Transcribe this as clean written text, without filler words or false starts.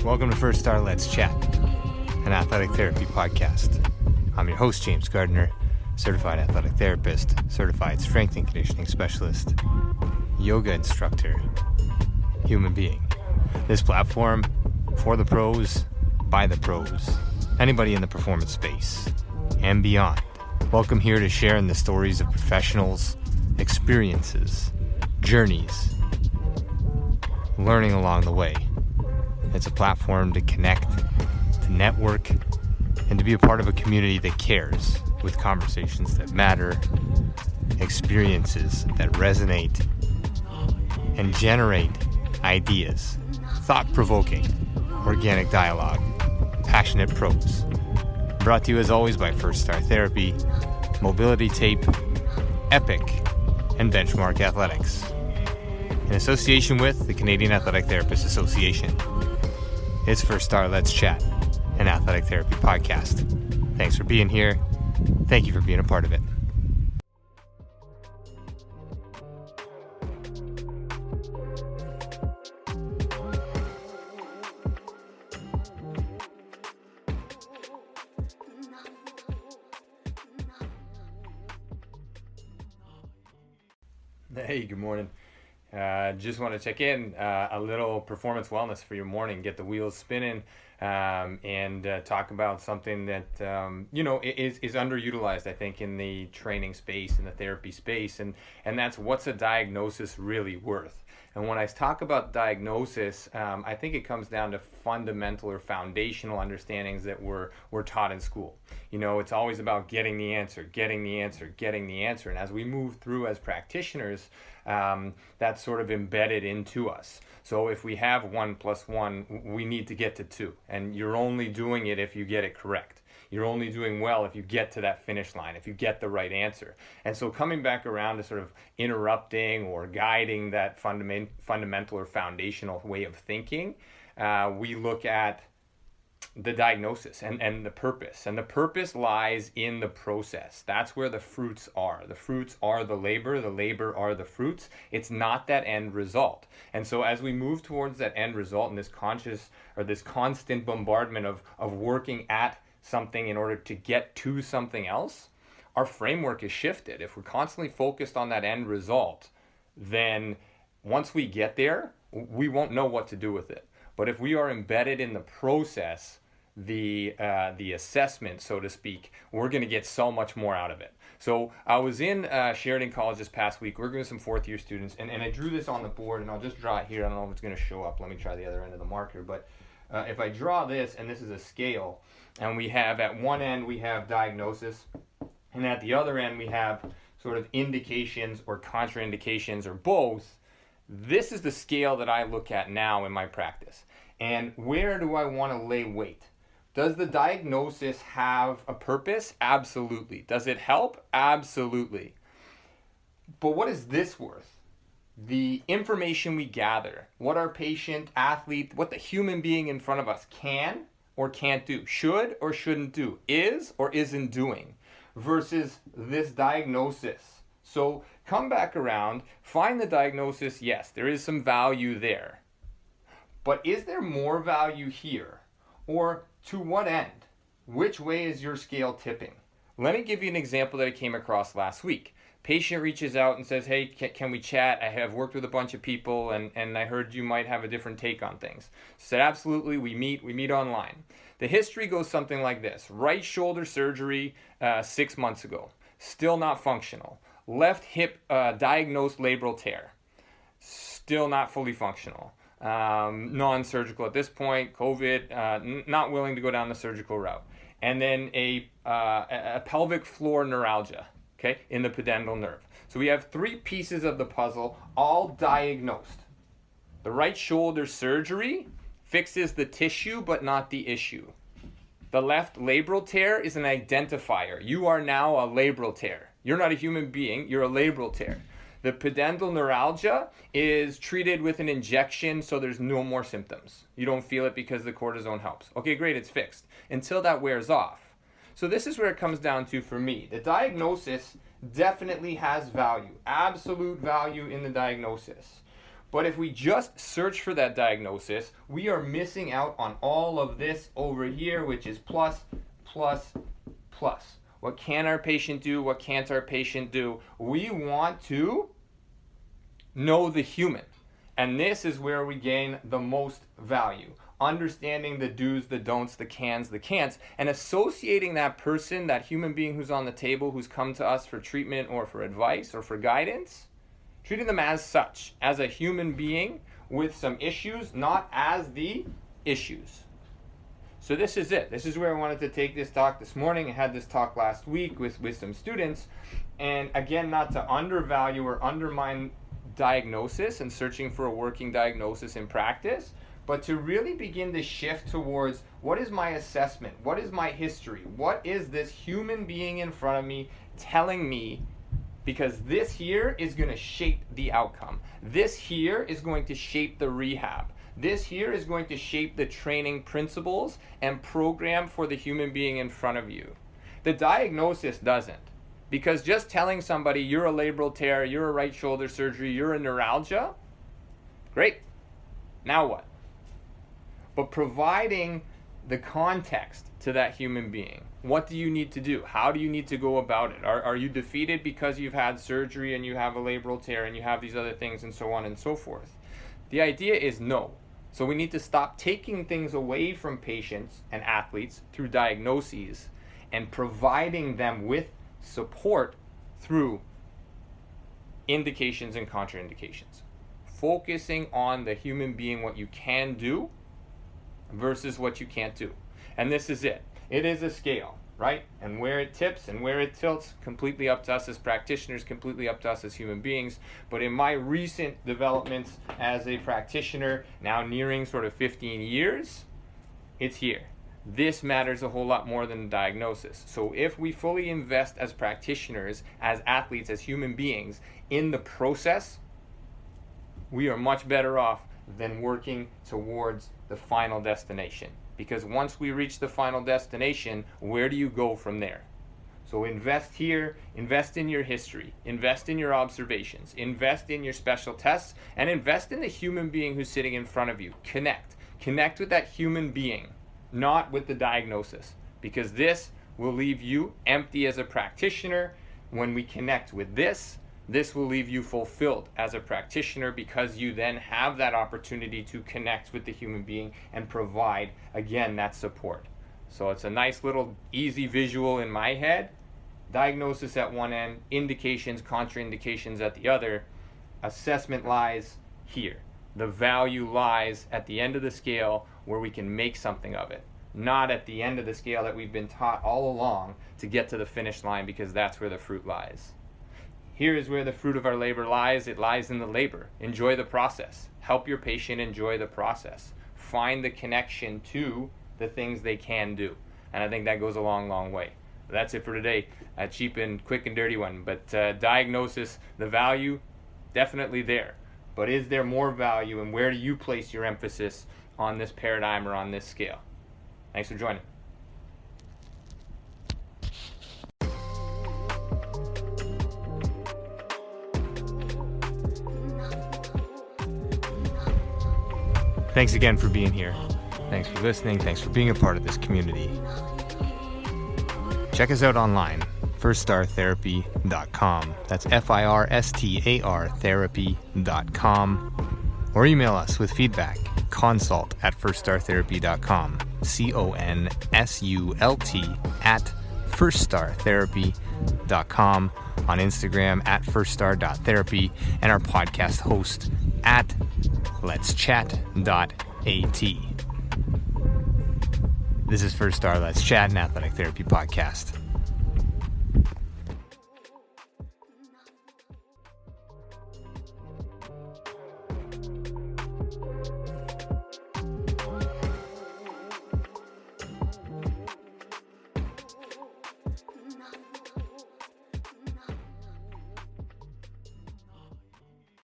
Welcome to FIRSTAR Let's Chat, an athletic therapy podcast. I'm your host, James Gardiner, certified athletic therapist, certified strength and conditioning specialist, yoga instructor, human being. This platform, for the pros, by the pros, anybody in the performance space, and beyond. Welcome here to share in the stories of professionals, experiences, journeys, learning along the way. It's a platform to connect, to network, and to be a part of a community that cares, with conversations that matter, experiences that resonate, and generate ideas, thought-provoking, organic dialogue, passionate pros. Brought to you as always by FIRSTAR Therapy, Mobility Tape, Epic, and Benchmark Athletics. In association with the Canadian Athletic Therapists Association. It's FIRSTAR Let's Chat, an athletic therapy podcast. Thanks for being here. Thank you for being a part of it. Hey, good morning. Just want to check in, a little performance wellness for your morning, get the wheels spinning, and talk about something that, is underutilized, I think, in the training space, in the therapy space, and that's what's a diagnosis really worth. And when I talk about diagnosis, I think it comes down to fundamental or foundational understandings that we're taught in school. It's always about getting the answer. And as we move through as practitioners, that's sort of embedded into us. So if we have 1 + 1, we need to get to 2. And you're only doing it if you get it correct. You're only doing well if you get to that finish line, if you get the right answer. And so coming back around to sort of interrupting or guiding that fundamental or foundational way of thinking, we look at the diagnosis and the purpose. And the purpose lies in the process. That's where the fruits are. The fruits are the labor are the fruits. It's not that end result. And so as we move towards that end result and this constant bombardment of working at something in order to get to something else, our framework is shifted. If we're constantly focused on that end result, then once we get there, we won't know what to do with it. But if we are embedded in the process, the assessment, so to speak, we're going to get so much more out of it. So I was in Sheridan College this past week working with some fourth-year students, and I drew this on the board, and I'll just draw it here. I don't know if it's going to show up. Let me try the other end of the marker. But if I draw this, and this is a scale, and we have at one end we have diagnosis, and at the other end we have sort of indications or contraindications or both. This is the scale that I look at now in my practice. And where do I want to lay weight? Does the diagnosis have a purpose? Absolutely. Does it help? Absolutely. But what is this worth? The information we gather, what our patient, athlete, what the human being in front of us can or can't do, should or shouldn't do, is or isn't doing, versus this diagnosis. So come back around, find the diagnosis. Yes, there is some value there. But is there more value here? Or to what end? Which way is your scale tipping? Let me give you an example that I came across last week. Patient reaches out and says, hey, can we chat? I have worked with a bunch of people and I heard you might have a different take on things. Said, absolutely, we meet online. The history goes something like this. Right shoulder surgery 6 months ago, still not functional. Left hip diagnosed labral tear, still not fully functional. Non-surgical at this point, COVID, not willing to go down the surgical route. And then a pelvic floor neuralgia, okay, in the pudendal nerve. So we have 3 pieces of the puzzle, all diagnosed. The right shoulder surgery fixes the tissue but not the issue. The left labral tear is an identifier. You are now a labral tear. You're not a human being, you're a labral tear. The pudendal neuralgia is treated with an injection so there's no more symptoms. You don't feel it because the cortisone helps. Okay, great, it's fixed. Until that wears off. So this is where it comes down to for me. The diagnosis definitely has value, absolute value in the diagnosis. But if we just search for that diagnosis, we are missing out on all of this over here, which is plus, plus, plus. What can our patient do? What can't our patient do? We want to know the human. And this is where we gain the most value. Understanding the do's, the don'ts, the cans, the can'ts, and associating that person, that human being who's on the table, who's come to us for treatment or for advice or for guidance, treating them as such, as a human being with some issues, not as the issues. So this is it. This is where I wanted to take this talk this morning. I had this talk last week with some students. And again, not to undervalue or undermine diagnosis and searching for a working diagnosis in practice, but to really begin to shift towards what is my assessment? What is my history? What is this human being in front of me telling me? Because this here is going to shape the outcome. This here is going to shape the rehab. This here is going to shape the training principles and program for the human being in front of you. The diagnosis doesn't. Because just telling somebody you're a labral tear, you're a right shoulder surgery, you're a neuralgia, great. Now what? But providing the context to that human being. What do you need to do? How do you need to go about it? Are you defeated because you've had surgery and you have a labral tear and you have these other things and so on and so forth? The idea is no. So we need to stop taking things away from patients and athletes through diagnoses and providing them with support through indications and contraindications. Focusing on the human being, what you can do versus what you can't do. And this is it. It is a scale, right? And where it tips and where it tilts, completely up to us as practitioners, completely up to us as human beings. But in my recent developments as a practitioner, now nearing sort of 15 years, it's here. This matters a whole lot more than the diagnosis. So if we fully invest as practitioners, as athletes, as human beings in the process, we are much better off than working towards the final destination. Because once we reach the final destination, where do you go from there? So invest here, invest in your history, invest in your observations, invest in your special tests, and invest in the human being who's sitting in front of you. Connect with that human being, not with the diagnosis, because this will leave you empty as a practitioner. When we connect with this will leave you fulfilled as a practitioner, because you then have that opportunity to connect with the human being and provide, again, that support. So it's a nice little easy visual in my head. Diagnosis at one end, indications, contraindications at the other. Assessment lies here. The value lies at the end of the scale where we can make something of it, not at the end of the scale that we've been taught all along to get to the finish line, because that's where the fruit lies. Here is where the fruit of our labor lies. It lies in the labor. Enjoy the process. Help your patient enjoy the process. Find the connection to the things they can do. And I think that goes a long, long way. That's it for today. A cheap and quick and dirty one. But diagnosis, the value, definitely there. But is there more value, and where do you place your emphasis on this paradigm or on this scale? Thanks for joining. Thanks again for being here. Thanks for listening. Thanks for being a part of this community. Check us out online, firstartherapy.com. That's FIRSTAR therapy.com. Or email us with feedback, consult@firstartherapy.com. CONSULT@firstartherapy.com. On Instagram @firststar.therapy, and our podcast host @letschat.at. This is FIRSTAR Let's Chat, an athletic therapy podcast.